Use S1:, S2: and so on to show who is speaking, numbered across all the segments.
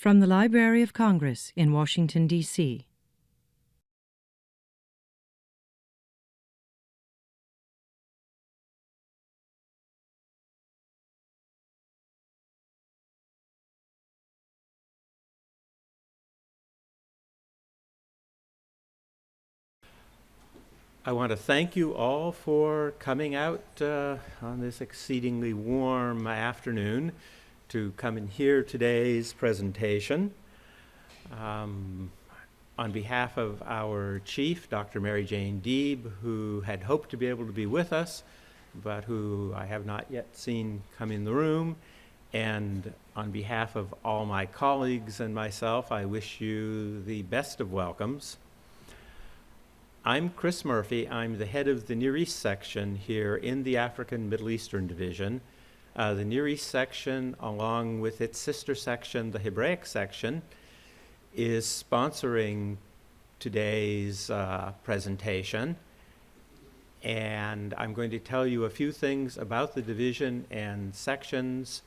S1: From the Library of Congress in Washington, D.C.
S2: I want to thank you all for coming out on this exceedingly warm afternoon to come and hear today's presentation. On behalf of our chief, Dr. Mary Jane Deeb, who had hoped to be able to be with us, but who I have not yet seen come in the room, and on behalf of all my colleagues and myself, I wish you the best of welcomes. I'm Chris Murphy. I'm the head of the Near East section here in the African Middle Eastern Division. The Near East section, along with its sister section, the Hebraic section, is sponsoring today's presentation. And I'm going to tell you a few things about the division and sections,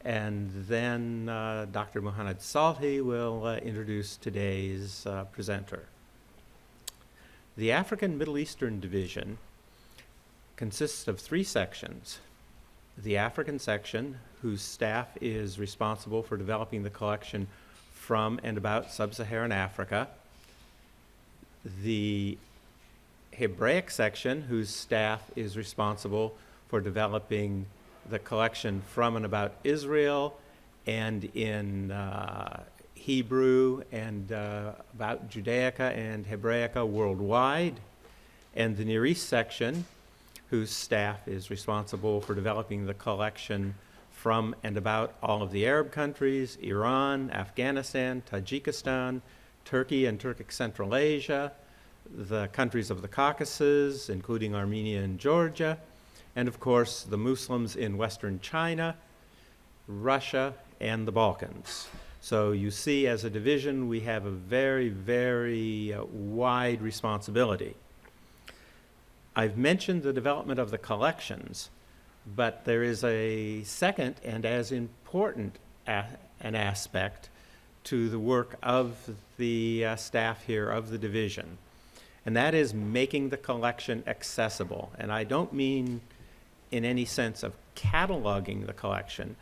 S2: and then Dr. Muhammad Salhi will introduce today's presenter. The African Middle Eastern Division consists of three sections. The African section, whose staff is responsible for developing the collection from and about sub-Saharan Africa. The Hebraic section, whose staff is responsible for developing the collection from and about Israel and in Hebrew and about Judaica and Hebraica worldwide, and the Near East section, whose staff is responsible for developing the collection from and about all of the Arab countries, Iran, Afghanistan, Tajikistan, Turkey and Turkic Central Asia, the countries of the Caucasus, including Armenia and Georgia, and of course the Muslims in Western China, Russia, and the Balkans. So you see, as a division, we have a very, very wide responsibility. I've mentioned the development of the collections, but there is a second and as important an aspect to the work of the staff here of the division, and that is making the collection accessible. And I don't mean in any sense of cataloging the collection,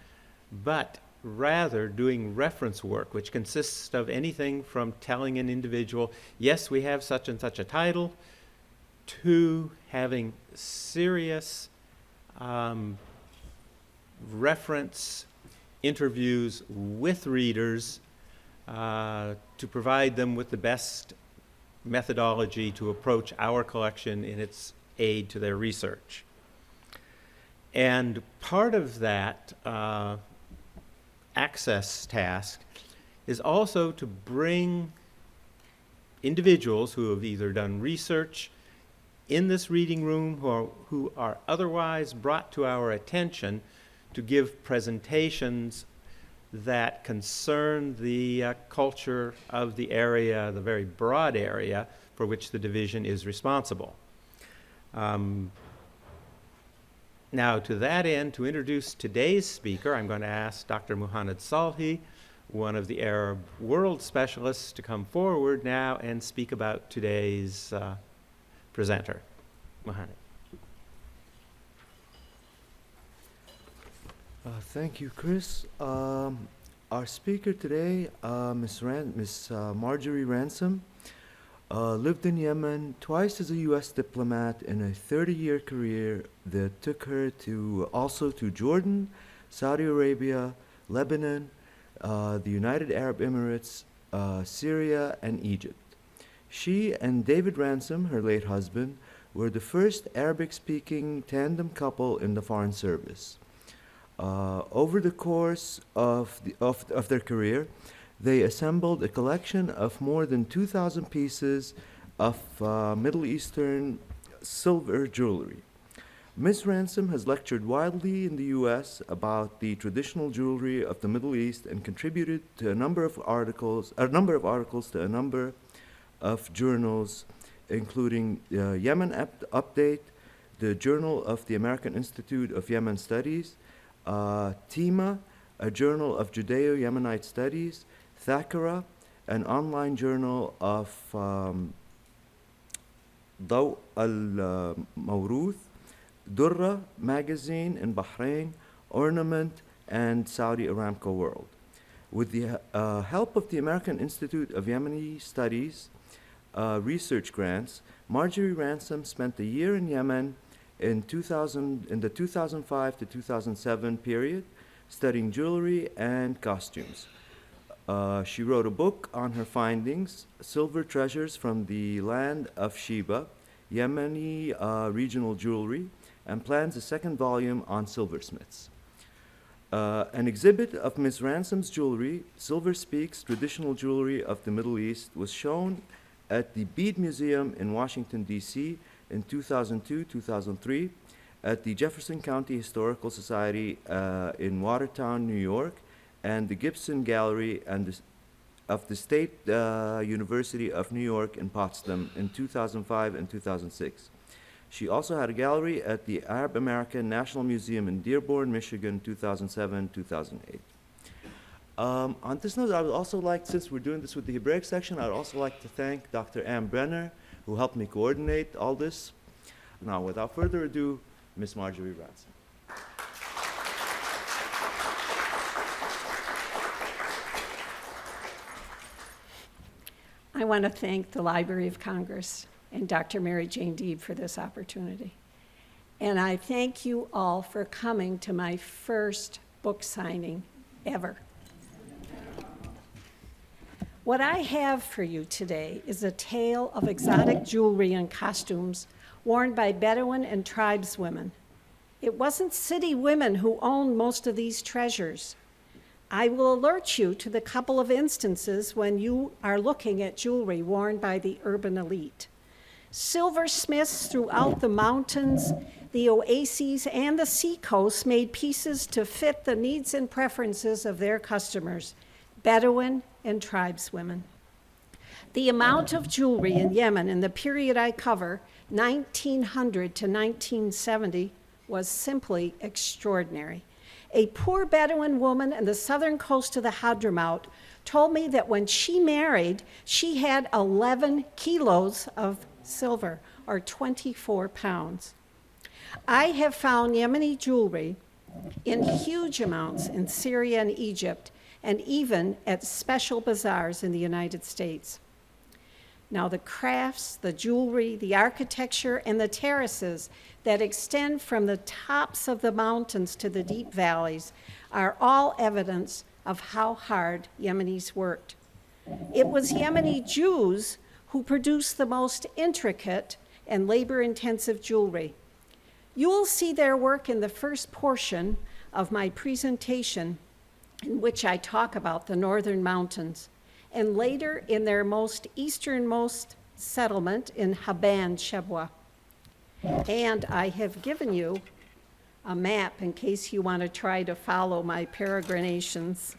S2: but rather doing reference work, which consists of anything from telling an individual, yes, we have such and such a title, to having serious reference interviews with readers to provide them with the best methodology to approach our collection in its aid to their research. And part of that access task is also to bring individuals who have either done research in this reading room who are otherwise brought to our attention to give presentations that concern the culture of the area, the very broad area for which the division is responsible. Now, to that end, to introduce today's speaker, I'm going to ask Dr. Muhammad Salhi, one of the Arab world specialists, to come forward now and speak about today's presenter. Muhammad.
S3: Thank you, Chris. Our speaker today, Ms. Marjorie Ransom, lived in Yemen twice as a U.S. diplomat in a 30-year career that took her also to Jordan, Saudi Arabia, Lebanon, the United Arab Emirates, Syria, and Egypt. She and David Ransom, her late husband, were the first Arabic-speaking tandem couple in the Foreign Service. Over the course of their career, they assembled a collection of more than 2,000 pieces of Middle Eastern silver jewelry. Ms. Ransom has lectured widely in the U.S. about the traditional jewelry of the Middle East and contributed to a number of articles to a number of journals, including Yemen Update, the Journal of the American Institute of Yemen Studies, TIMA, a Journal of Judeo-Yemenite Studies, Thakura, an online journal of Daw al-Mawruth, Durra magazine in Bahrain, Ornament, and Saudi Aramco World. With the help of the American Institute of Yemeni Studies research grants, Marjorie Ransom spent a year in Yemen in the 2005 to 2007 period, studying jewelry and costumes. She wrote a book on her findings, Silver Treasures from the Land of Sheba, Yemeni regional jewelry, and plans a second volume on silversmiths. An exhibit of Ms. Ransom's jewelry, Silver Speaks, Traditional Jewelry of the Middle East, was shown at the Bead Museum in Washington, D.C. in 2002-2003, at the Jefferson County Historical Society in Watertown, New York, and the Gibson Gallery of the State University of New York in Potsdam in 2005 and 2006. She also had a gallery at the Arab American National Museum in Dearborn, Michigan, 2007-2008. On this note, I would also like, since we're doing this with the Hebraic section, I would also like to thank Dr. Ann Brenner, who helped me coordinate all this. Now, without further ado, Ms. Marjorie Ransom.
S4: I want to thank the Library of Congress and Dr. Mary Jane Deeb for this opportunity. And I thank you all for coming to my first book signing ever. What I have for you today is a tale of exotic jewelry and costumes worn by Bedouin and tribeswomen. It wasn't city women who owned most of these treasures. I will alert you to the couple of instances when you are looking at jewelry worn by the urban elite. Silversmiths throughout the mountains, the oases, and the seacoast made pieces to fit the needs and preferences of their customers, Bedouin and tribeswomen. The amount of jewelry in Yemen in the period I cover, 1900 to 1970, was simply extraordinary. A poor Bedouin woman on the southern coast of the Hadramout told me that when she married, she had 11 kilos of silver, or 24 pounds. I have found Yemeni jewelry in huge amounts in Syria and Egypt, and even at special bazaars in the United States. Now, the crafts, the jewelry, the architecture, and the terraces that extend from the tops of the mountains to the deep valleys are all evidence of how hard Yemenis worked. It was Yemeni Jews who produced the most intricate and labor-intensive jewelry. You will see their work in the first portion of my presentation, in which I talk about the northern mountains, and later in their most easternmost settlement in Haban, Shebwa. And I have given you a map in case you want to try to follow my peregrinations.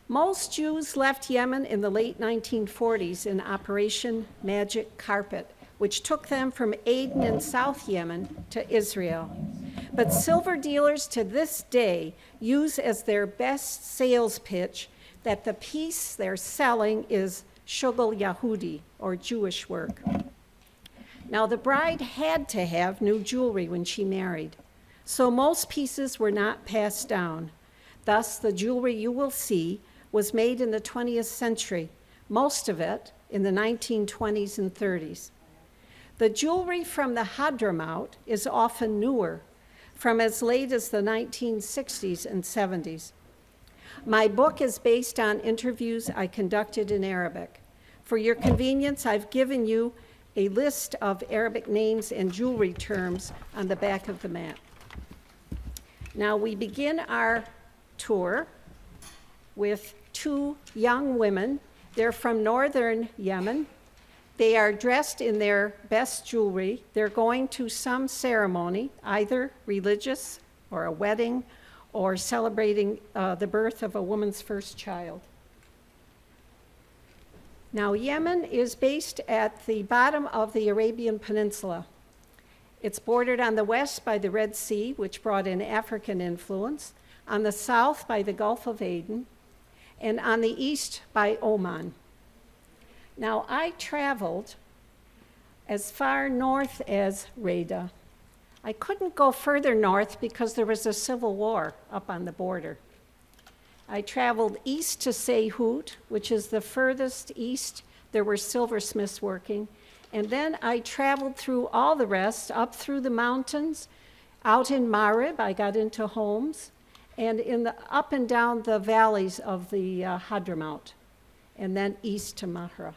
S4: Most Jews left Yemen in the late 1940s in Operation Magic Carpet, which took them from Aden in South Yemen to Israel. But silver dealers to this day use as their best sales pitch that the piece they're selling is Shugul Yahudi, or Jewish work. Now, the bride had to have new jewelry when she married, so most pieces were not passed down. Thus, the jewelry you will see was made in the 20th century, most of it in the 1920s and 30s. The jewelry from the Hadramout is often newer, from as late as the 1960s and 70s. My book is based on interviews I conducted in Arabic. For your convenience, I've given you a list of Arabic names and jewelry terms on the back of the map. Now, we begin our tour with two young women. They're from northern Yemen. They are dressed in their best jewelry. They're going to some ceremony, either religious or a wedding, or celebrating the birth of a woman's first child. Now, Yemen is based at the bottom of the Arabian Peninsula. It's bordered on the west by the Red Sea, which brought in African influence, on the south by the Gulf of Aden, and on the east by Oman. Now, I traveled as far north as Reda. I couldn't go further north because there was a civil war up on the border. I traveled east to Seyhut, which is the furthest east. There were silversmiths working. And then I traveled through all the rest, up through the mountains. Out in Marib, I got into homes, and up and down the valleys of the Hadramout, and then east to Mahra.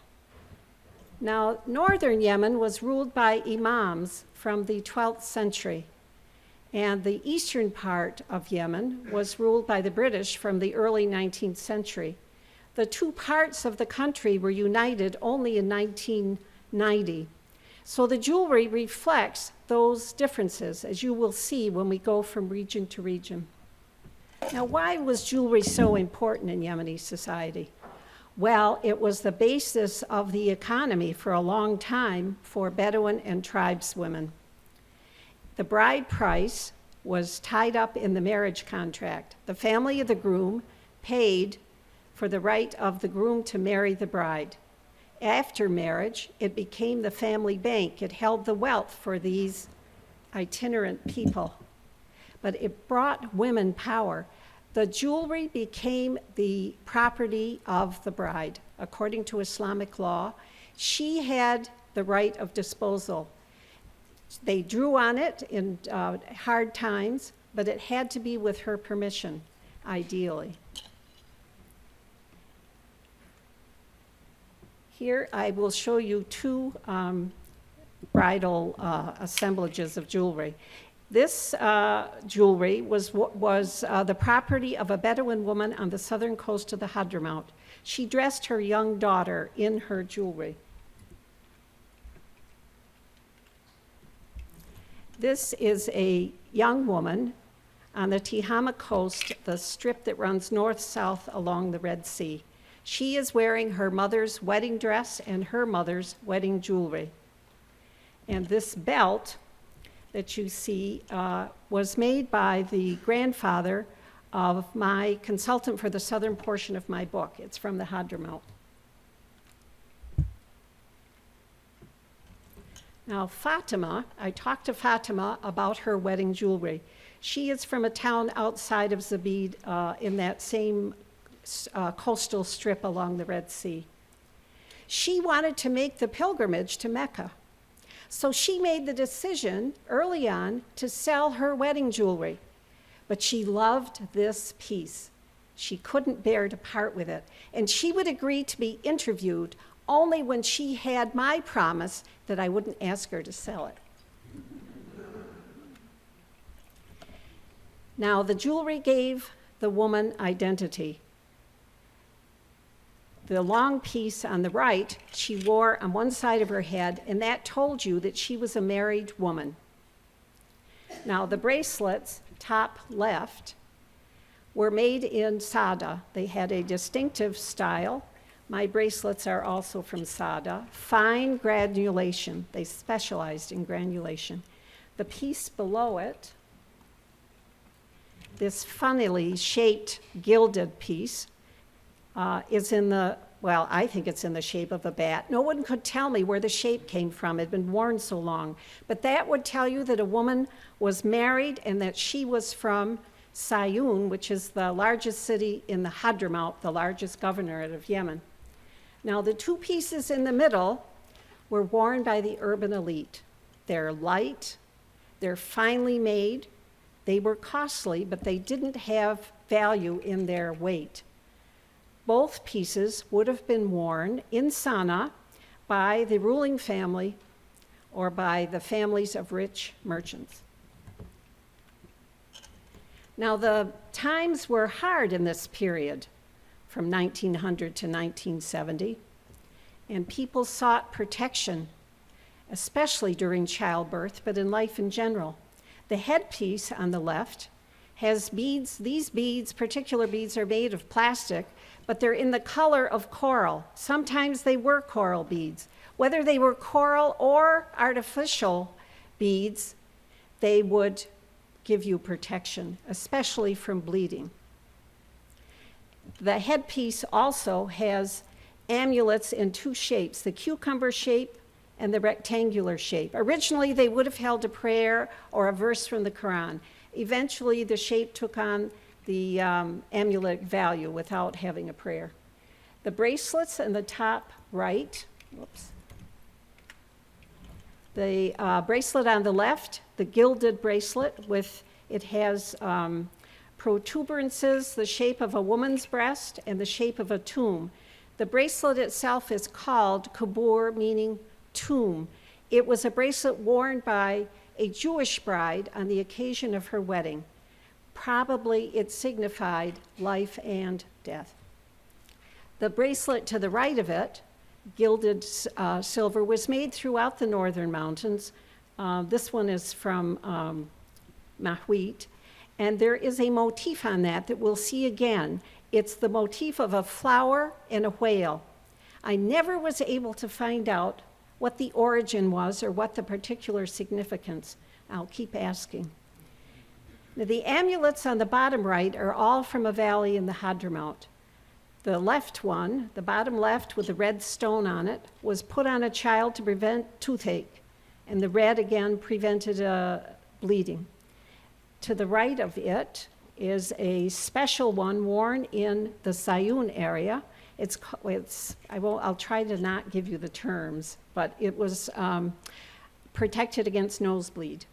S4: Now, northern Yemen was ruled by imams from the 12th century, and the eastern part of Yemen was ruled by the British from the early 19th century. The two parts of the country were united only in 1990. So the jewelry reflects those differences, as you will see when we go from region to region. Now, why was jewelry so important in Yemeni society? Well, it was the basis of the economy for a long time for Bedouin and tribeswomen. The bride price was tied up in the marriage contract. The family of the groom paid for the right of the groom to marry the bride. After marriage, it became the family bank. It held the wealth for these itinerant people. But it brought women power. The jewelry became the property of the bride. According to Islamic law, she had the right of disposal. They drew on it in hard times, but it had to be with her permission, ideally. Here I will show you two bridal assemblages of jewelry. This jewelry was the property of a Bedouin woman on the southern coast of the Hadramout. She dressed her young daughter in her jewelry. This is a young woman on the Tihama coast, the strip that runs north-south along the Red Sea. She is wearing her mother's wedding dress and her mother's wedding jewelry. And this belt that you see was made by the grandfather of my consultant for the southern portion of my book. It's from the Hadramout. Now, Fatima, I talked to Fatima about her wedding jewelry. She is from a town outside of Zabid in that same coastal strip along the Red Sea. She wanted to make the pilgrimage to Mecca. So she made the decision early on to sell her wedding jewelry. But she loved this piece. She couldn't bear to part with it. And she would agree to be interviewed only when she had my promise that I wouldn't ask her to sell it. Now, the jewelry gave the woman identity. The long piece on the right, she wore on one side of her head, and that told you that she was a married woman. Now, the bracelets, top left, were made in Sada. They had a distinctive style. My bracelets are also from Sada. Fine granulation. They specialized in granulation. The piece below it, this funnily shaped gilded piece, is in the, well, I think it's in the shape of a bat. No one could tell me where the shape came from. It had been worn so long. But that would tell you that a woman was married and that she was from Sayun, which is the largest city in the Hadramout, the largest governorate of Yemen. Now, the two pieces in the middle were worn by the urban elite. They're light, they're finely made, they were costly, but they didn't have value in their weight. Both pieces would have been worn in Sana'a by the ruling family or by the families of rich merchants. Now, the times were hard in this period from 1900 to 1970, and people sought protection, especially during childbirth, but in life in general. The headpiece on the left has beads. These beads, particular beads, are made of plastic, but they're in the color of coral. Sometimes they were coral beads. Whether they were coral or artificial beads, they would give you protection, especially from bleeding. The headpiece also has amulets in two shapes, the cucumber shape and the rectangular shape. Originally, they would have held a prayer or a verse from the Quran. Eventually, the shape took on the amulet value without having a prayer. The bracelets in the top right, whoops. The bracelet on the left, the gilded bracelet it has protuberances, the shape of a woman's breast and the shape of a tomb. The bracelet itself is called kubur, meaning tomb. It was a bracelet worn by a Jewish bride on the occasion of her wedding. Probably it signified life and death. The bracelet to the right of it, gilded silver, was made throughout the northern mountains. This one is from Mahuit, and there is a motif on that we'll see again. It's the motif of a flower and a whale. I never was able to find out what the origin was or what the particular significance. I'll keep asking. Now, the amulets on the bottom right are all from a valley in the Hadramout. The left one, the bottom left with the red stone on it, was put on a child to prevent toothache, and the red again prevented bleeding. To the right of it is a special one worn in the Sayun area. I'll try to not give you the terms, but it was protected against nosebleed.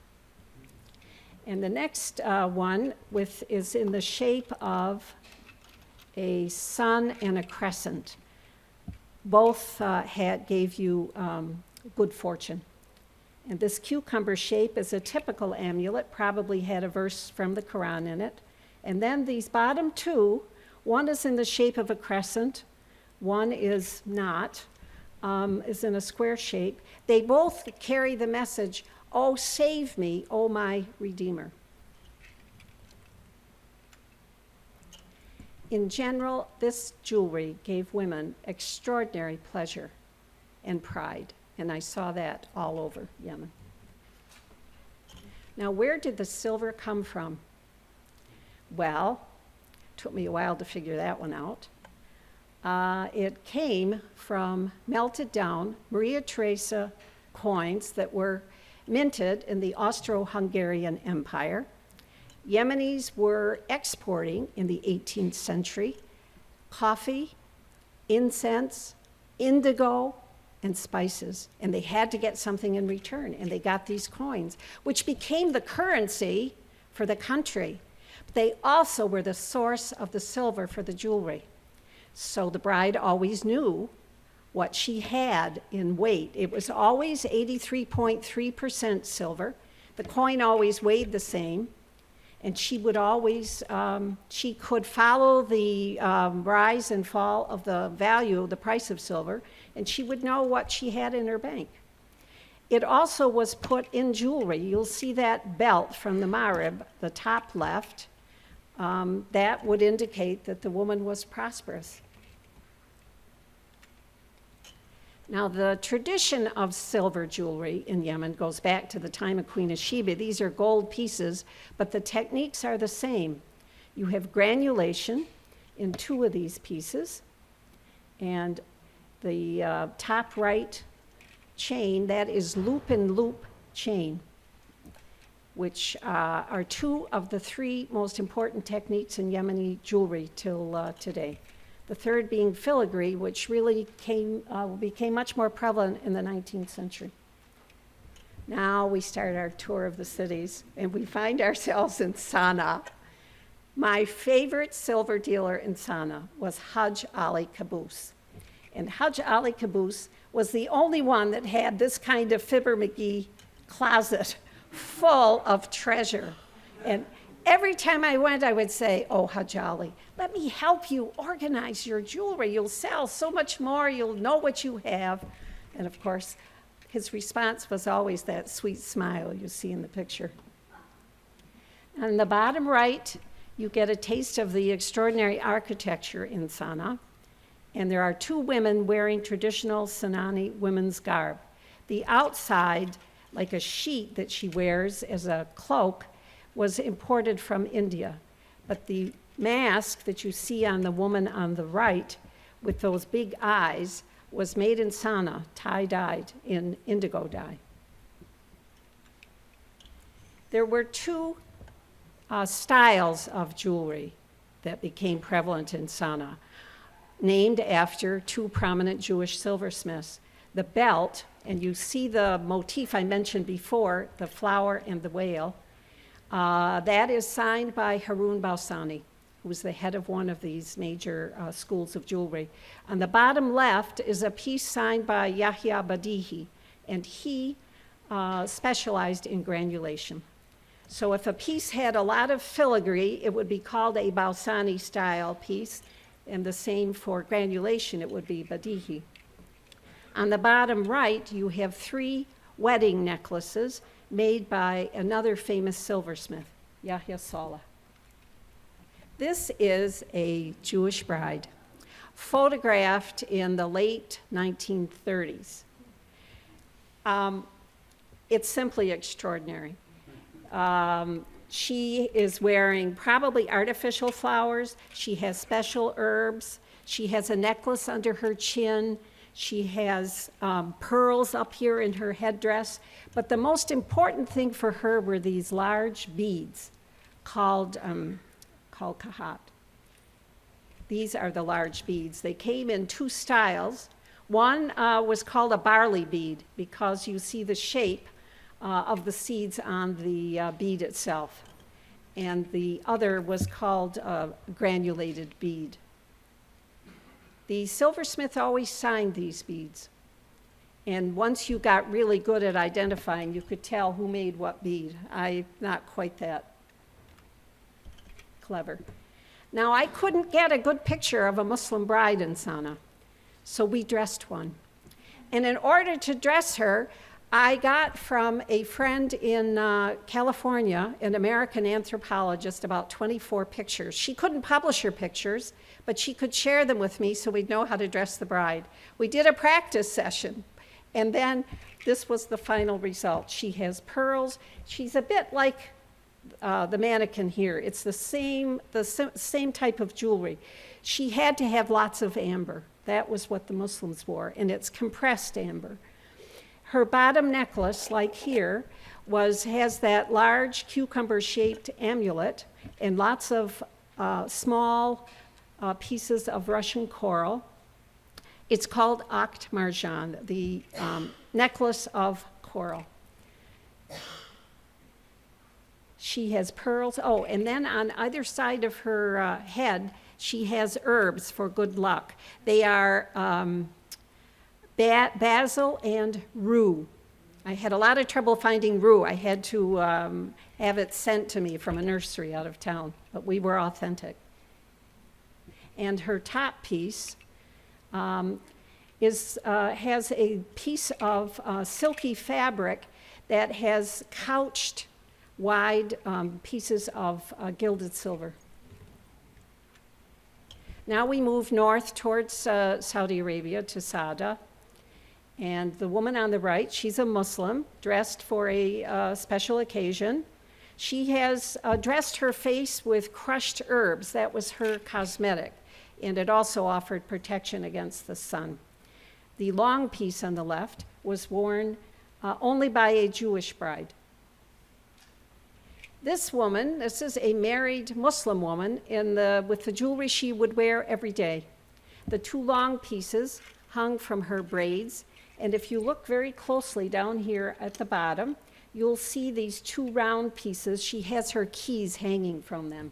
S4: And the next one is in the shape of a sun and a crescent. Both gave you good fortune. And this cucumber shape is a typical amulet, probably had a verse from the Quran in it. And then these bottom two, one is in the shape of a crescent, one is not, is in a square shape. They both carry the message, "Oh, save me, oh my Redeemer." In general, this jewelry gave women extraordinary pleasure and pride, and I saw that all over Yemen. Now, where did the silver come from? Well, it took me a while to figure that one out. It came from melted down Maria Theresa coins that were minted in the Austro-Hungarian Empire. Yemenis were exporting in the 18th century coffee, incense, indigo, and spices, and they had to get something in return, and they got these coins, which became the currency for the country. But they also were the source of the silver for the jewelry. So the bride always knew what she had in weight. It was always 83.3% silver. The coin always weighed the same. And she would always, she could follow the rise and fall of the value, the price of silver, and she would know what she had in her bank. It also was put in jewelry. You'll see that belt from the Marib, the top left. That would indicate that the woman was prosperous. Now, the tradition of silver jewelry in Yemen goes back to the time of Queen of Sheba. These are gold pieces, but the techniques are the same. You have granulation in two of these pieces, and the top right chain, that is loop and loop chain, which are two of the three most important techniques in Yemeni jewelry till today. The third being filigree, which really became much more prevalent in the 19th century. Now we start our tour of the cities, and we find ourselves in Sana'a. My favorite silver dealer in Sana'a was Hajj Ali Caboose. And Hajj Ali Caboose was the only one that had this kind of Fibber McGee closet full of treasure. And every time I went, I would say, "Oh, Hajj Ali, let me help you organize your jewelry. You'll sell so much more. You'll know what you have." And of course, his response was always that sweet smile you see in the picture. On the bottom right, you get a taste of the extraordinary architecture in Sana'a. And there are two women wearing traditional Senani women's garb. The outside, like a sheet that she wears as a cloak, was imported from India. But the mask that you see on the woman on the right with those big eyes was made in Sana, tie-dyed in indigo dye. There were two styles of jewelry that became prevalent in Sana, named after two prominent Jewish silversmiths. The belt, and you see the motif I mentioned before, the flower and the whale, that is signed by Harun Balsani, who was the head of one of these major schools of jewelry. On the bottom left is a piece signed by Yahya Badihi, and he specialized in granulation. So if a piece had a lot of filigree, it would be called a Balsani style piece, and the same for granulation, it would be Badihi. On the bottom right, you have 3 wedding necklaces made by another famous silversmith, Yahya Saleh. This is a Jewish bride, photographed in the late 1930s. It's simply extraordinary. She is wearing probably artificial flowers. She has special herbs. She has a necklace under her chin. She has pearls up here in her headdress. But the most important thing for her were these large beads called kahat. These are the large beads. They came in 2 styles. One was called a barley bead because you see the shape of the seeds on the bead itself. And the other was called a granulated bead. The silversmith always signed these beads. And once you got really good at identifying, you could tell who made what bead. I'm not quite that clever. Now, I couldn't get a good picture of a Muslim bride in Sana, so we dressed one. And in order to dress her, I got from a friend in California, an American anthropologist, about 24 pictures. She couldn't publish her pictures, but she could share them with me so we'd know how to dress the bride. We did a practice session, and then this was the final result. She has pearls. She's a bit like the mannequin here. It's the same type of jewelry. She had to have lots of amber. That was what the Muslims wore, and it's compressed amber. Her bottom necklace, like here, has that large cucumber-shaped amulet and lots of small pieces of Russian coral. It's called Akt Marjan, the necklace of coral. She has pearls. Oh, and then on either side of her head, she has herbs for good luck. They are basil and rue. I had a lot of trouble finding rue. I had to have it sent to me from a nursery out of town, but we were authentic. And her top piece has a piece of silky fabric that has couched wide pieces of gilded silver. Now we move north towards Saudi Arabia to Sada. And the woman on the right, she's a Muslim, dressed for a special occasion. She has dressed her face with crushed herbs. That was her cosmetic. And it also offered protection against the sun. The long piece on the left was worn only by a Jewish bride. This woman, this is a married Muslim woman with the jewelry she would wear every day. The 2 long pieces hung from her braids, and if you look very closely down here at the bottom, you'll see these 2 round pieces. She has her keys hanging from them.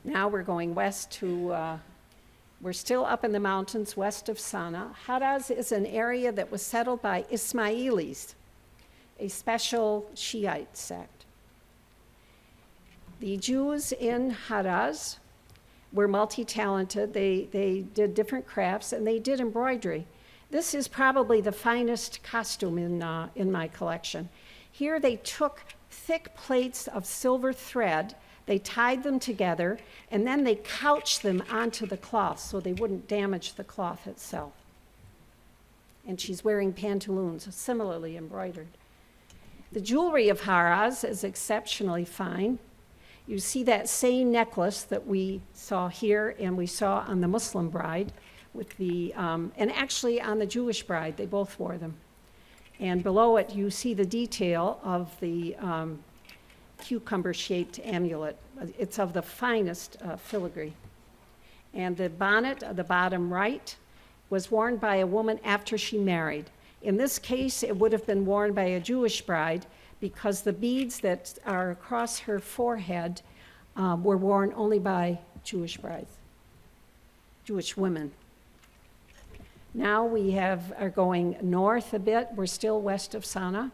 S4: Now we're going west we're still up in the mountains west of Sana. Haraz is an area that was settled by Ismailis, a special Shiite sect. The Jews in Haraz were multi-talented. They did different crafts, and they did embroidery. This is probably the finest costume in my collection. Here they took thick plates of silver thread, they tied them together, and then they couched them onto the cloth so they wouldn't damage the cloth itself. And she's wearing pantaloons, similarly embroidered. The jewelry of Haraz is exceptionally fine. You see that same necklace that we saw here and we saw on the Muslim bride with the, and actually on the Jewish bride, they both wore them. And below it, you see the detail of the cucumber-shaped amulet. It's of the finest filigree. And the bonnet, the bottom right, was worn by a woman after she married. In this case, it would have been worn by a Jewish bride because the beads that are across her forehead were worn only by Jewish brides, Jewish women. Now we are going north a bit. We're still west of Sana'a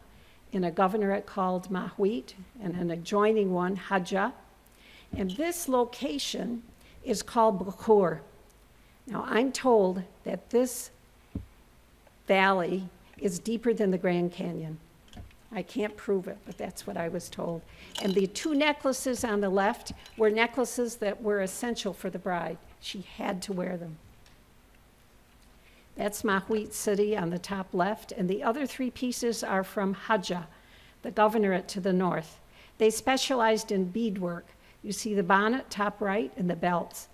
S4: in a governorate called Mahwit and an adjoining one, Hajja. And this location is called Bukhur. Now I'm told that this valley is deeper than the Grand Canyon. I can't prove it, but that's what I was told. And the two necklaces on the left were necklaces that were essential for the bride. She had to wear them. That's Mahwit city on the top left, and the other three pieces are from Hajja, the governorate to the north. They specialized in beadwork. You see the bonnet top right and the belts.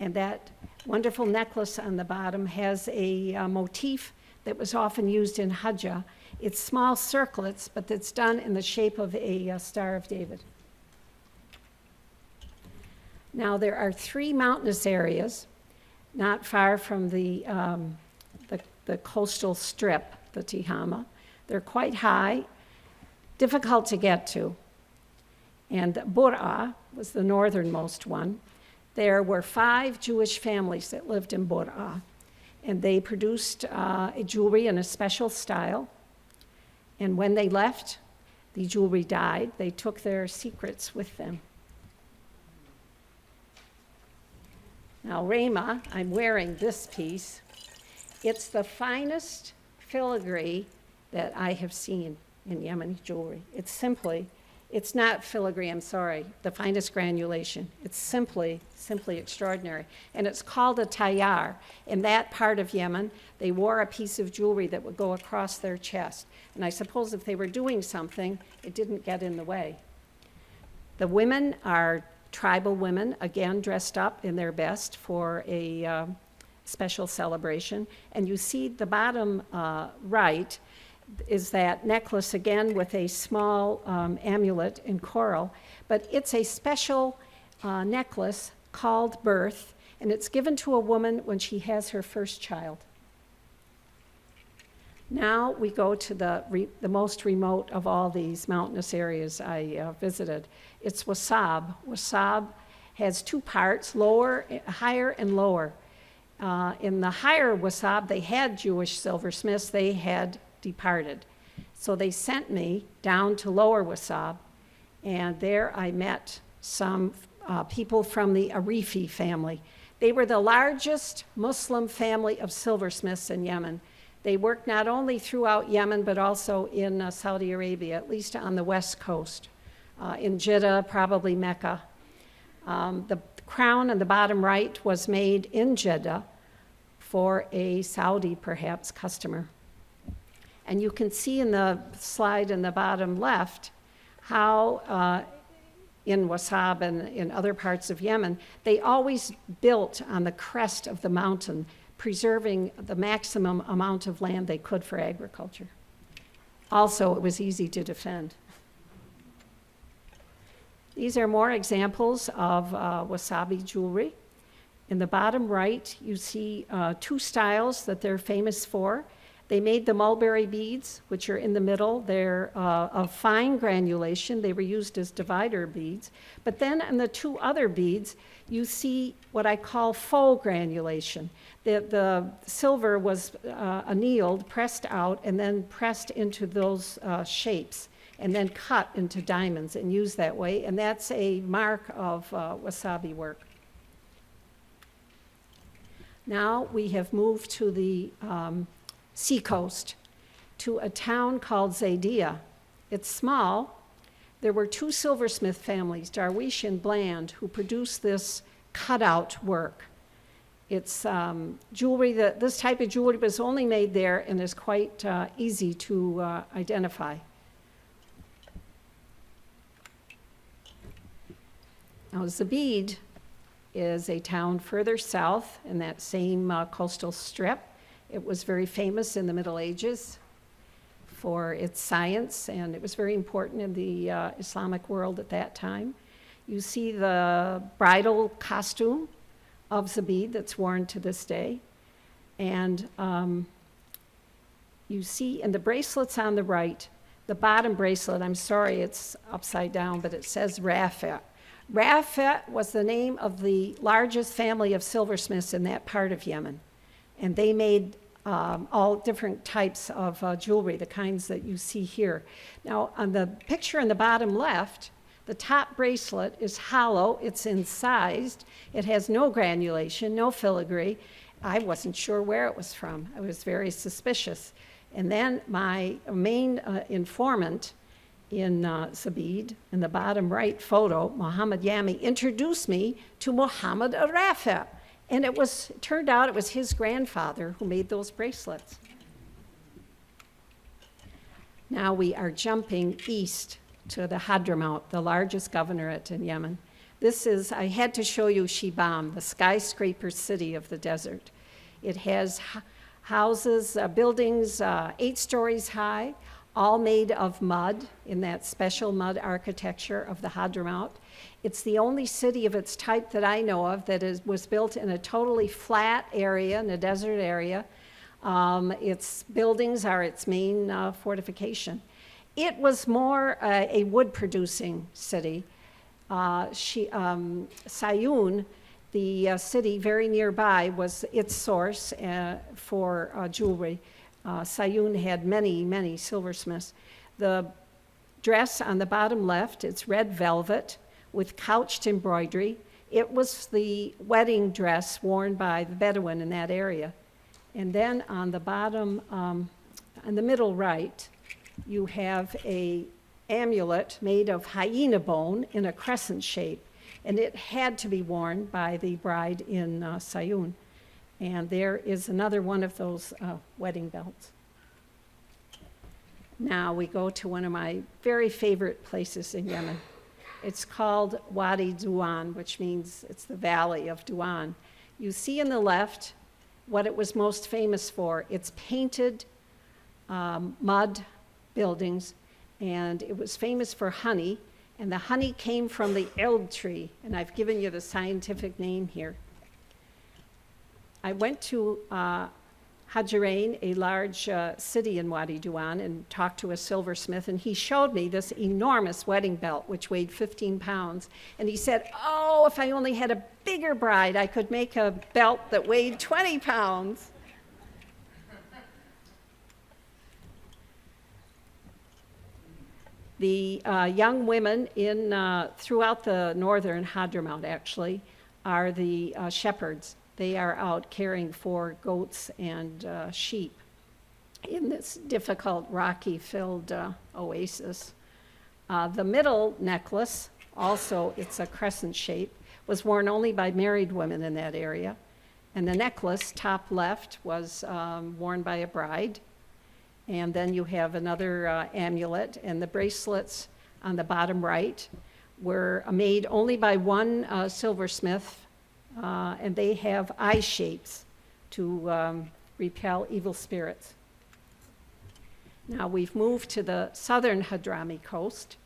S4: And that wonderful necklace on the bottom has a motif that was often used in Hajja. It's small circlets, but it's done in the shape of a Star of David. Now there are three mountainous areas not far from the coastal strip, the Tihama. They're quite high, difficult to get to. And Bur'a was the northernmost one. There were 5 Jewish families that lived in Bur'a, and they produced a jewelry in a special style. And when they left, the jewelry died. They took their secrets with them. Now, Rema, I'm wearing this piece. It's the finest filigree that I have seen in Yemeni jewelry. It's not filigree, I'm sorry, the finest granulation. It's simply extraordinary. And it's called a tayyar. In that part of Yemen, they wore a piece of jewelry that would go across their chest. And I suppose if they were doing something, it didn't get in the way. The women are tribal women, again dressed up in their best for a special celebration. And you see the bottom right is that necklace again with a small amulet in coral, but it's a special necklace called birth, and it's given to a woman when she has her first child. Now we go to the most remote of all these mountainous areas I visited. It's Wasab. Wasab has 2 parts, higher and lower. In the higher Wasab, they had Jewish silversmiths. They had departed. So they sent me down to lower Wasab, and there I met some people from the Arifi family. They were the largest Muslim family of silversmiths in Yemen. They worked not only throughout Yemen, but also in Saudi Arabia, at least on the west coast, in Jeddah, probably Mecca. The crown on the bottom right was made in Jeddah for a Saudi, perhaps, customer. And you can see in the slide in the bottom left how in Wasab and in other parts of Yemen, they always built on the crest of the mountain, preserving the maximum amount of land they could for agriculture. Also, it was easy to defend. These are more examples of wasabi jewelry. In the bottom right, you see 2 styles that they're famous for. They made the mulberry beads, which are in the middle. They're of fine granulation. They were used as divider beads. But then in the 2 other beads, you see what I call faux granulation. The silver was annealed, pressed out, and then pressed into those shapes, and then cut into diamonds and used that way. And that's a mark of wasabi work. Now we have moved to the seacoast, to a town called Zaydiya. It's small. There were 2 silversmith families, Darwish and Bland, who produced this cutout work. It's jewelry this type of jewelry was only made there and is quite easy to identify. Now, Zabid is a town further south in that same coastal strip. It was very famous in the Middle Ages for its science, and it was very important in the Islamic world at that time. You see the bridal costume of Zabid that's worn to this day. And you see in the bracelets on the right, the bottom bracelet, I'm sorry it's upside down, but it says Rafi'. Rafi' was the name of the largest family of silversmiths in that part of Yemen. And they made all different types of jewelry, the kinds that you see here. Now, on the picture in the bottom left, the top bracelet is hollow, it's incised, it has no granulation, no filigree. I wasn't sure where it was from. I was very suspicious. And then my main informant in Zabid, in the bottom right photo, Muhammad Yami, introduced me to Muhammad Rafi'. And it turned out it was his grandfather who made those bracelets. Now we are jumping east to the Hadramout, the largest governorate in Yemen. I had to show you Shibam, the skyscraper city of the desert. It has houses, buildings 8 stories high, all made of mud in that special mud architecture of the Hadramout. It's the only city of its type that I know of that was built in a totally flat area, in a desert area. Its buildings are its main fortification. It was more a wood-producing city. Sayun, the city very nearby, was its source for jewelry. Sayun had many, many silversmiths. The dress on the bottom left, it's red velvet with couched embroidery. It was the wedding dress worn by the Bedouin in that area. And then on the bottom, on the middle right, you have an amulet made of hyena bone in a crescent shape, and it had to be worn by the bride in Sayun. And there is another one of those wedding belts. Now we go to one of my very favorite places in Yemen. It's called Wadi Duan, which means it's the valley of Duan. You see in the left what it was most famous for. It's painted mud buildings, and it was famous for honey, and the honey came from the eld tree, and I've given you the scientific name here. I went to Hajrain, a large city in Wadi Duan, and talked to a silversmith, and he showed me this enormous wedding belt, which weighed 15 pounds, and he said, oh, if I only had a bigger bride, I could make a belt that weighed 20 pounds. The young women throughout the northern Hadramout, actually, are the shepherds. They are out caring for goats and sheep in this difficult, rocky-filled oasis. The middle necklace, also it's a crescent shape, was worn only by married women in that area. And the necklace, top left, was worn by a bride. And then you have another amulet, and the bracelets on the bottom right were made only by one silversmith, and they have eye shapes to repel evil spirits. Now we've moved to the southern Hadrami coast.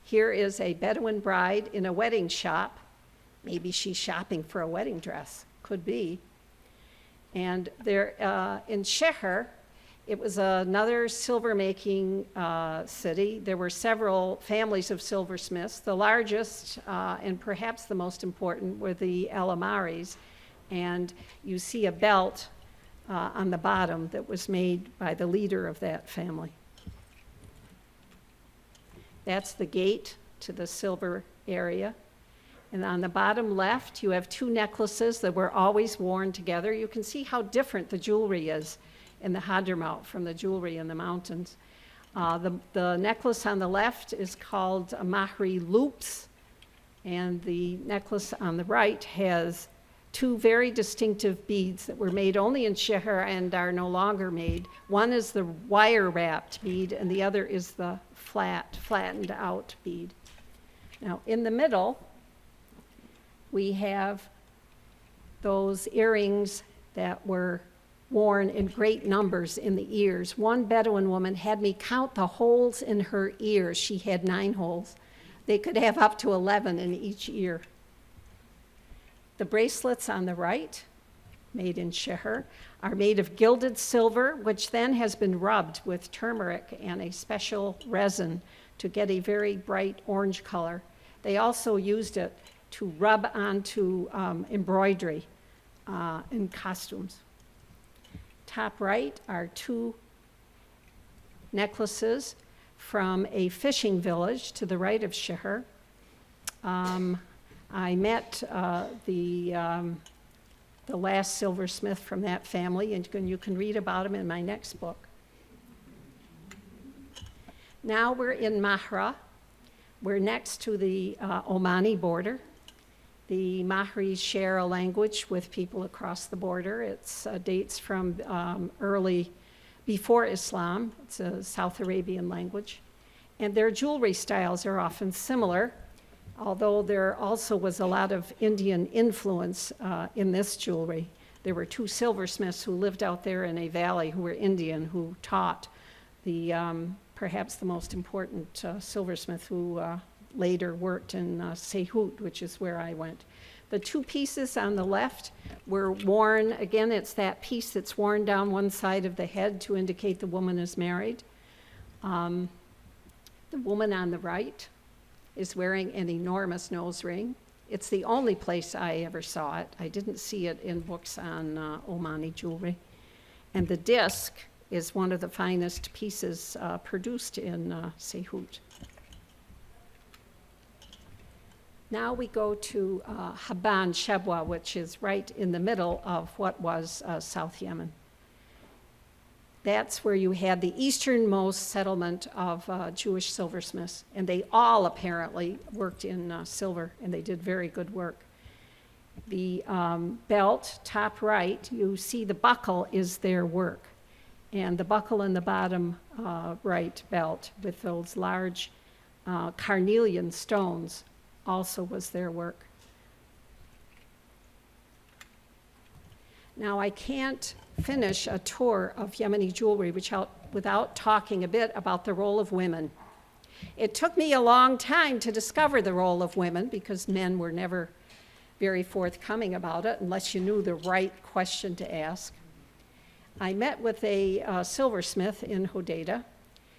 S4: Here is a Bedouin bride in a wedding shop. Maybe she's shopping for a wedding dress, could be. And they're in Sheher. It was another silver-making city. There were several families of silversmiths. The largest and perhaps the most important were the El Amaris. And you see a belt on the bottom that was made by the leader of that family. That's the gate to the silver area. And on the bottom left, you have 2 necklaces that were always worn together. You can see how different the jewelry is in the Hadramout from the jewelry in the mountains. The necklace on the left is called Mahri loops, and the necklace on the right has 2 very distinctive beads that were made only in Sheher and are no longer made. One is the wire-wrapped bead, and the other is the flattened out bead. Now, in the middle, we have those earrings that were worn in great numbers in the ears. One Bedouin woman had me count the holes in her ears. She had 9 holes. They could have up to 11 in each ear. The bracelets on the right, made in Sheher, are made of gilded silver, which then has been rubbed with turmeric and a special resin to get a very bright orange color. They also used it to rub onto embroidery in costumes. Top right are 2 necklaces from a fishing village to the right of Sheher. I met the last silversmith from that family, and you can read about him in my next book. Now we're in Mahra. We're next to the Omani border. The Mahris share a language with people across the border. It dates from before Islam. It's a South Arabian language. And their jewelry styles are often similar, although there also was a lot of Indian influence in this jewelry. There were 2 silversmiths who lived out there in a valley who were Indian, who taught the perhaps the most important silversmith who later worked in Sehut, which is where I went. The 2 pieces on the left were worn, again, it's that piece that's worn down one side of the head to indicate the woman is married. The woman on the right is wearing an enormous nose ring. It's the only place I ever saw it. I didn't see it in books on Omani jewelry. And the disc is one of the finest pieces produced in Sehut. Now we go to Haban Shebwa, which is right in the middle of what was South Yemen. That's where you had the easternmost settlement of Jewish silversmiths, and they all apparently worked in silver, and they did very good work. The belt, top right, you see the buckle is their work, and the buckle in the bottom right belt with those large carnelian stones also was their work. Now, I can't finish a tour of Yemeni jewelry without talking a bit about the role of women. It took me a long time to discover the role of women because men were never very forthcoming about it unless you knew the right question to ask. I met with a silversmith in Hodeidah.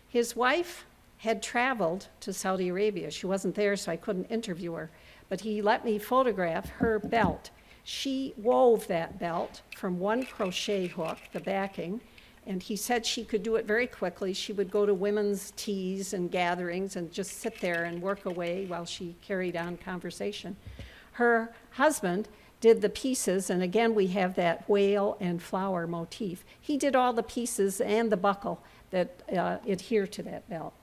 S4: His wife had traveled to Saudi Arabia. She wasn't there, so I couldn't interview her, but he let me photograph her belt. She wove that belt from one crochet hook, the backing, and he said she could do it very quickly. She would go to women's teas and gatherings and just sit there and work away while she carried on conversation. Her husband did the pieces, and again we have that whale and flower motif. He did all the pieces and the buckle that adhere to that belt.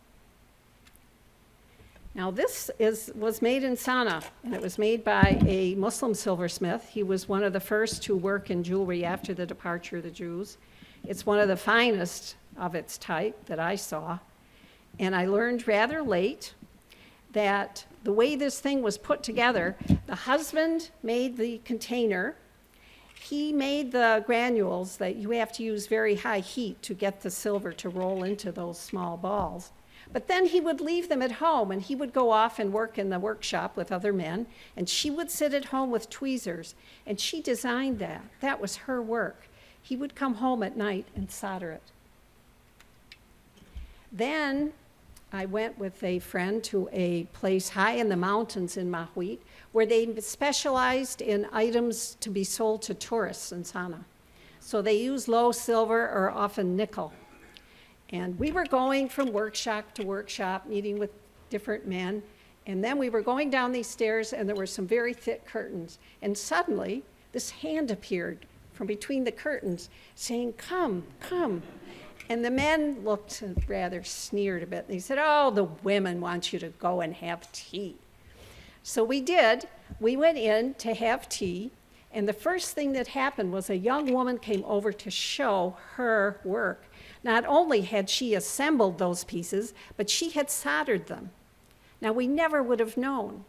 S4: Now this was made in Sana'a, and it was made by a Muslim silversmith. He was one of the first to work in jewelry after the departure of the Jews. It's one of the finest of its type that I saw. And I learned rather late that the way this thing was put together, the husband made the container. He made the granules that you have to use very high heat to get the silver to roll into those small balls. But then he would leave them at home, and he would go off and work in the workshop with other men, and she would sit at home with tweezers, and she designed that. That was her work. He would come home at night and solder it. Then I went with a friend to a place high in the mountains in Mahuit, where they specialized in items to be sold to tourists in Sana'a. So they use low silver or often nickel. And we were going from workshop to workshop, meeting with different men. And then we were going down these stairs, and there were some very thick curtains. And suddenly, this hand appeared from between the curtains, saying, "Come, come." And the men looked and rather sneered a bit. They said, "Oh, the women want you to go and have tea." So we did. We went in to have tea. And the first thing that happened was a young woman came over to show her work. Not only had she assembled those pieces, but she had soldered them. Now, we never would have known.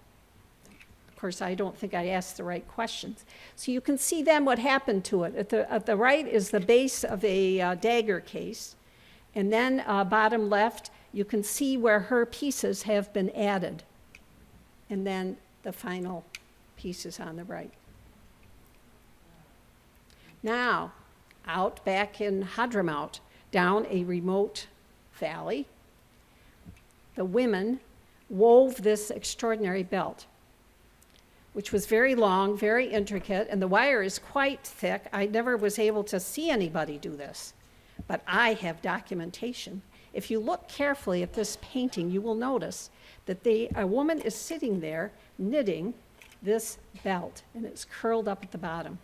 S4: Of course, I don't think I asked the right questions. So you can see then what happened to it. At the right is the base of a dagger case. And then bottom left, you can see where her pieces have been added. And then the final pieces on the right. Now, out back in Hadramout, down a remote valley, the women wove this extraordinary belt, which was very long, very intricate, and the wire is quite thick. I never was able to see anybody do this, but I have documentation. If you look carefully at this painting, you will notice that a woman is sitting there knitting this belt, and it's curled up at the bottom.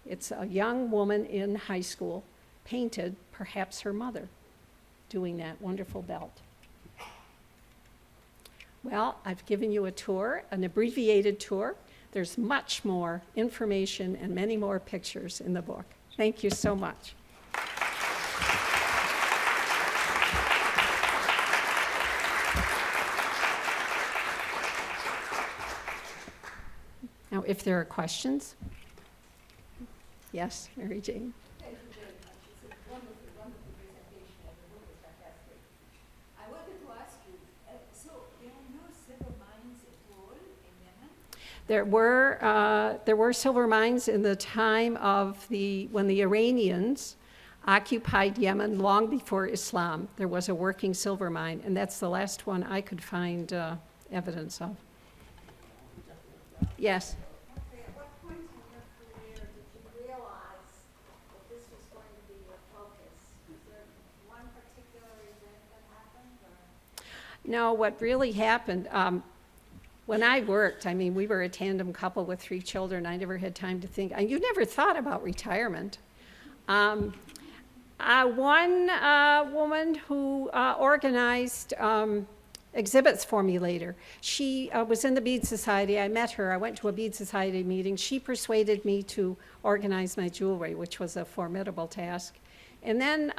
S4: It's a young woman in high school, painted, perhaps her mother, doing that wonderful belt. Well, I've given you a tour, an abbreviated tour. There's much more information and many more pictures in the book. Thank you so much. Now, if there are questions. Yes, Mary Jane.
S5: Thank you very much. It's a wonderful, wonderful presentation, and the book is fantastic. I wanted to ask you, so there are no silver mines at all in Yemen?
S4: There were silver mines in the time of when the Iranians occupied Yemen long before Islam. There was a working silver mine, and that's the last one I could find evidence of. Yes.
S5: Okay, at what point in your career did you realize that this was going to be your focus? Was there one particular event that happened, or?
S4: No, what really happened, when I worked, I mean, we were a tandem couple with 3 children. I never had time to think. You never thought about retirement. One woman who organized exhibits for me later. She was in the Bead Society. I met her. I went to a Bead Society meeting. She persuaded me to organize my jewelry, which was a formidable task. And then,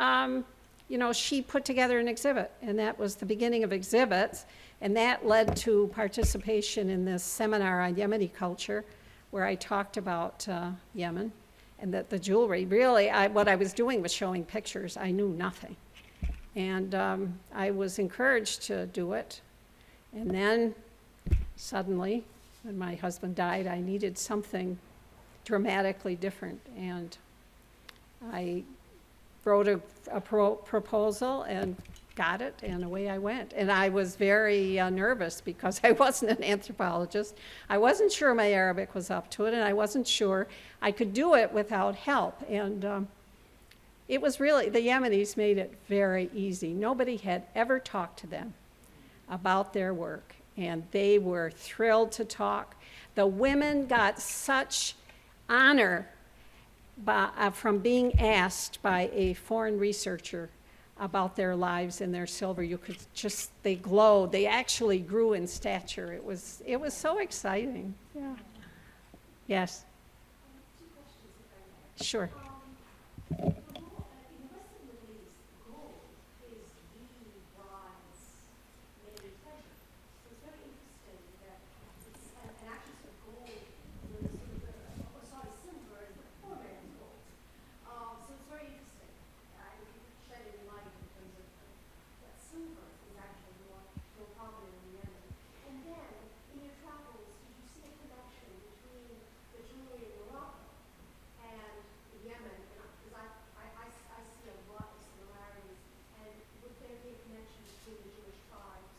S4: she put together an exhibit, and that was the beginning of exhibits. And that led to participation in this seminar on Yemeni culture, where I talked about Yemen, and that the jewelry, really, what I was doing was showing pictures. I knew nothing. And I was encouraged to do it. And then suddenly, when my husband died, I needed something dramatically different. And I wrote a proposal and got it, and away I went. And I was very nervous because I wasn't an anthropologist. I wasn't sure my Arabic was up to it, and I wasn't sure I could do it without help. And it was really, the Yemenis made it very easy. Nobody had ever talked to them about their work, and they were thrilled to talk. The women got such honor from being asked by a foreign researcher about their lives and their silver. You could just, they glowed. They actually grew in stature. It was so exciting. Yeah. Yes.
S5: 2 questions, if I may.
S4: Sure.
S5: In the Western Middle East, gold is the bronze main treasure. So it's very interesting that it's, and actually so gold, silver is the format of gold. So it's very interesting. If you could shed any light in terms of that silver is actually more prominent in Yemen. And then, in your travels, did you see a connection between the jewelry in Morocco and Yemen? Because I see a lot of similarities. And would there be a connection between the Jewish tribes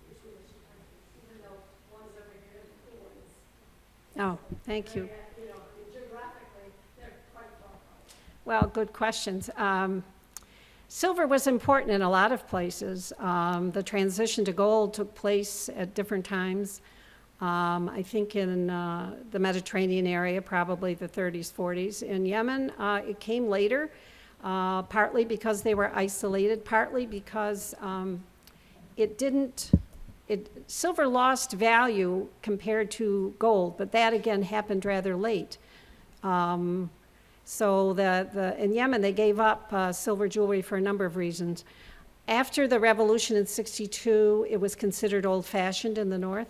S5: between the 2 countries, even though one's over here and the other one's?
S4: Oh, thank you.
S5: Geographically, they're quite far apart.
S4: Well, good questions. Silver was important in a lot of places. The transition to gold took place at different times. I think in the Mediterranean area, probably the 30s, 40s. In Yemen, it came later, partly because they were isolated, partly because silver lost value compared to gold, but that again happened rather late. So in Yemen, they gave up silver jewelry for a number of reasons. After the revolution in '62, it was considered old-fashioned in the north.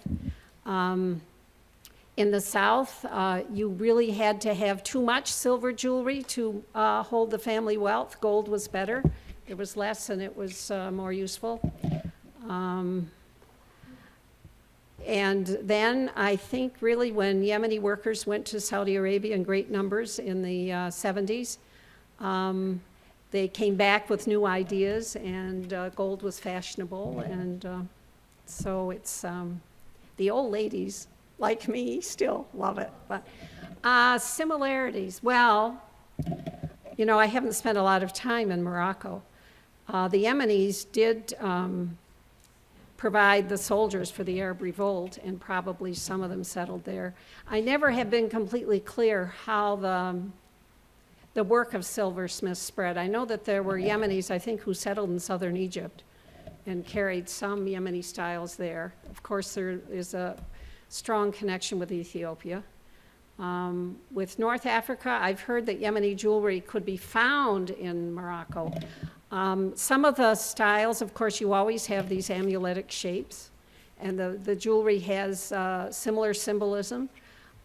S4: In the South, you really had to have too much silver jewelry to hold the family wealth. Gold was better. It was less and it was more useful. And then I think really when Yemeni workers went to Saudi Arabia in great numbers in the 70s, they came back with new ideas, and gold was fashionable. And so it's the old ladies like me still love it. But similarities, well, you know, I haven't spent a lot of time in Morocco. The Yemenis did provide the soldiers for the Arab Revolt, and probably some of them settled there. I never have been completely clear how the work of silversmiths spread. I know that there were Yemenis, I think, who settled in southern Egypt and carried some Yemeni styles there. Of course, there is a strong connection with Ethiopia. With North Africa, I've heard that Yemeni jewelry could be found in Morocco. Some of the styles, of course, you always have these amuletic shapes, and the jewelry has similar symbolism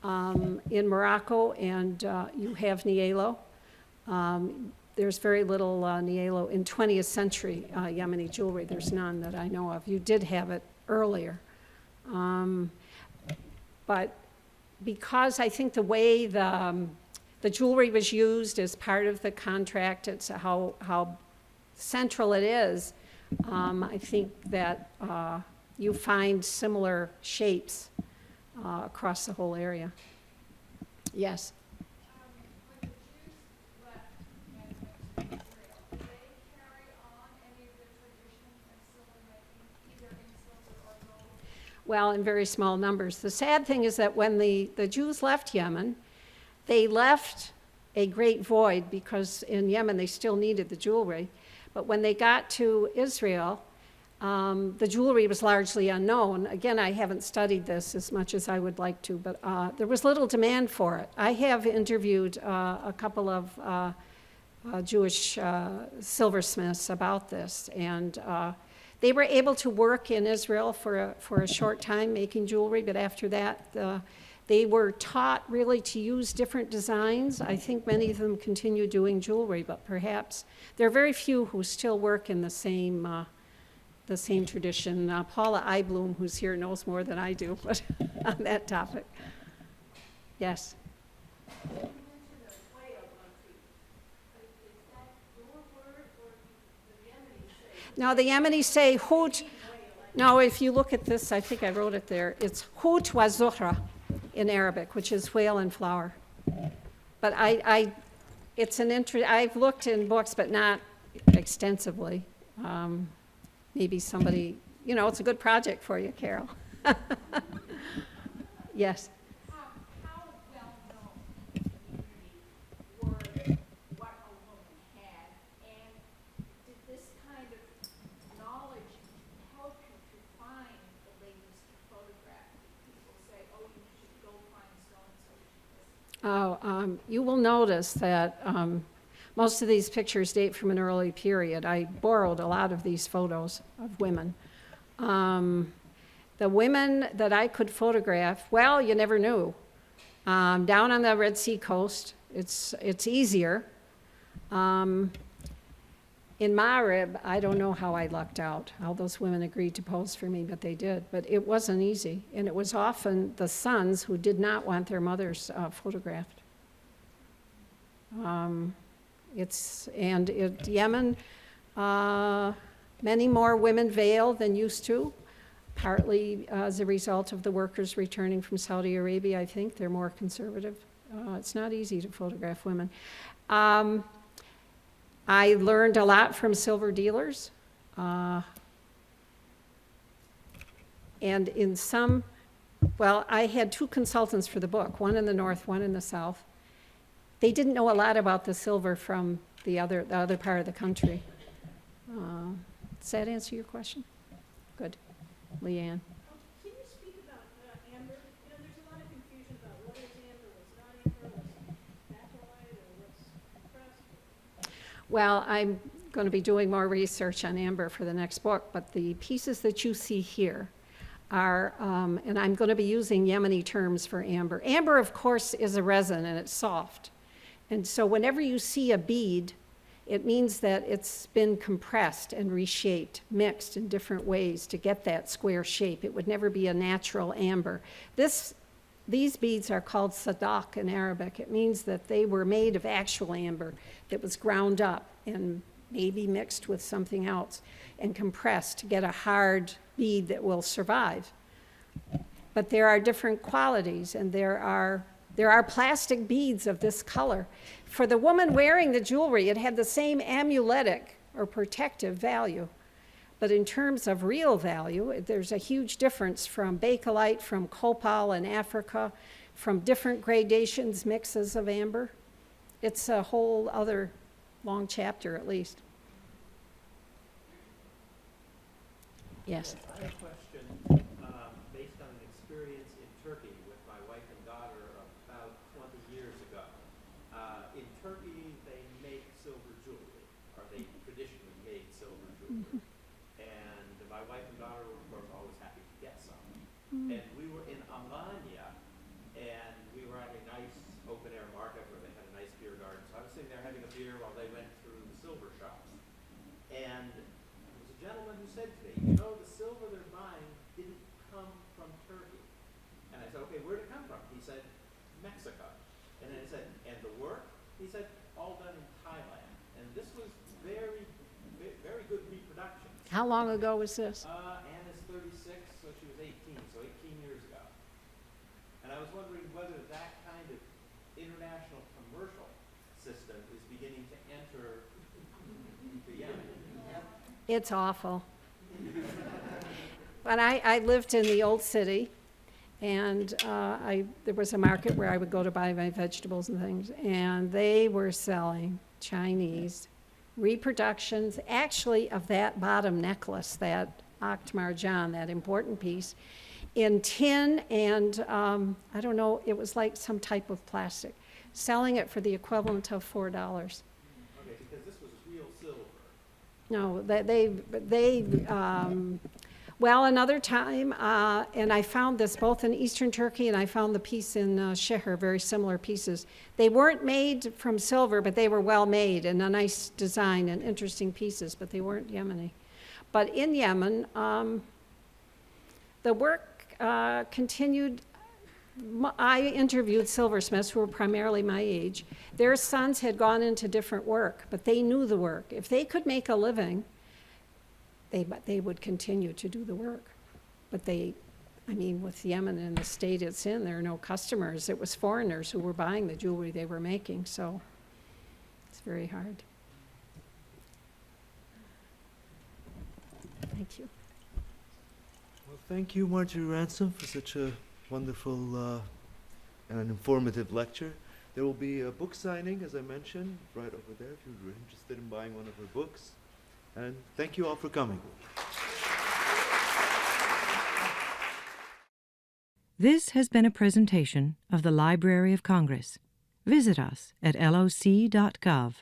S4: in Morocco, and you have niello. There's very little niello in 20th century Yemeni jewelry. There's none that I know of. You did have it earlier. But because I think the way the jewelry was used as part of the contract, it's how central it is, I think that you find similar shapes across the whole area. Yes?
S5: When the Jews left and went to Israel, did they carry on any of the traditions of silver making, either in silver or gold?
S4: Well, in very small numbers. The sad thing is that when the Jews left Yemen, they left a great void, because in Yemen they still needed the jewelry. But when they got to Israel, the jewelry was largely unknown. Again, I haven't studied this as much as I would like to, but there was little demand for it. I have interviewed a couple of Jewish silversmiths about this, and they were able to work in Israel for a short time making jewelry, but after that, they were taught really to use different designs. I think many of them continue doing jewelry, but perhaps there are very few who still work in the same tradition. Paula Eibloom, who's here, knows more than I do but on that topic. Yes?
S5: You mentioned a whale motif. Is that your word, or the Yemenis say?
S4: No, the Yemeni say Hut. No, if you look at this, I think I wrote it there. It's Hut wa Zuhra in Arabic, which is whale and flower. But it's an I've looked in books, but not extensively. Maybe somebody, you know, it's a good project for you, Carol. Yes.
S5: How well known in the community were what a woman had, and did this kind of knowledge help you to find the ladies to photograph? People say, oh, you should go find so-and-so.
S4: You will notice that most of these pictures date from an early period. I borrowed a lot of these photos of women. The women that I could photograph, well, you never knew. Down on the Red Sea coast, it's easier. In Marib, I don't know how I lucked out, how those women agreed to pose for me, but they did. But it wasn't easy, and it was often the sons who did not want their mothers photographed. In Yemen, many more women veil than used to, partly as a result of the workers returning from Saudi Arabia. I think they're more conservative. It's not easy to photograph women. I learned a lot from silver dealers. And in some, well, I had two consultants for the book, one in the north, one in the south. They didn't know a lot about the silver from the other part of the country. Does that answer your question? Good. Leanne.
S5: Can you speak about amber? You know, there's a lot of confusion about what is amber, what's not amber, what's naturalite, or what's compressed.
S4: Well, I'm going to be doing more research on amber for the next book, but the pieces that you see here are, and I'm going to be using Yemeni terms for amber. Amber, of course, is a resin and it's soft. And so whenever you see a bead, it means that it's been compressed and reshaped, mixed in different ways to get that square shape. It would never be a natural amber. These beads are called sadak in Arabic. It means that they were made of actual amber that was ground up and maybe mixed with something else and compressed to get a hard bead that will survive. But there are different qualities, and there are plastic beads of this color. For the woman wearing the jewelry, it had the same amuletic or protective value. But in terms of real value, there's a huge difference from bakelite, from copal in Africa, from different gradations, mixes of amber. It's a whole other long chapter, at least. Yes.
S2: I have a question based on an experience in Turkey with my wife and daughter about 20 years ago. In Turkey, they make silver jewelry, or they traditionally made silver jewelry. And my wife and daughter were, of course, always happy to get some. And we were in Alanya, and we were at a nice open-air market where they had a nice beer garden. So I was sitting there having a beer while they went through the silver shops. And there was a gentleman who said to me, you know, the silver they're buying didn't come from Turkey. And I said, okay, where'd it come from? He said, Mexico. And then I said, and the work? He said, all done in Thailand. And this was very, very good reproduction.
S4: How long ago was this?
S2: Ann is 36, so she was 18, so 18 years ago. And I was wondering whether that kind of international commercial system is beginning to enter the Yemen.
S4: It's awful. But I lived in the old city, and there was a market where I would go to buy my vegetables and things, and they were selling Chinese reproductions, actually, of that bottom necklace, that Akt Marjan, that important piece, in tin and, I don't know, it was like some type of plastic, selling it for the equivalent of $4.
S2: Okay, because this was real silver.
S4: No, well, another time, and I found this both in Eastern Turkey and I found the piece in Şehir, very similar pieces. They weren't made from silver, but they were well made and a nice design and interesting pieces, but they weren't Yemeni. But in Yemen, the work continued. I interviewed silversmiths who were primarily my age. Their sons had gone into different work, but they knew the work. If they could make a living, they would continue to do the work. But with Yemen and the state it's in, there are no customers. It was foreigners who were buying the jewelry they were making, so it's very hard. Thank you.
S3: Well, thank you, Marjorie Ransom, for such a wonderful and informative lecture. There will be a book signing, as I mentioned, right over there if you're interested in buying one of her books. And thank you all for coming.
S1: This has been a presentation of the Library of Congress. Visit us at loc.gov.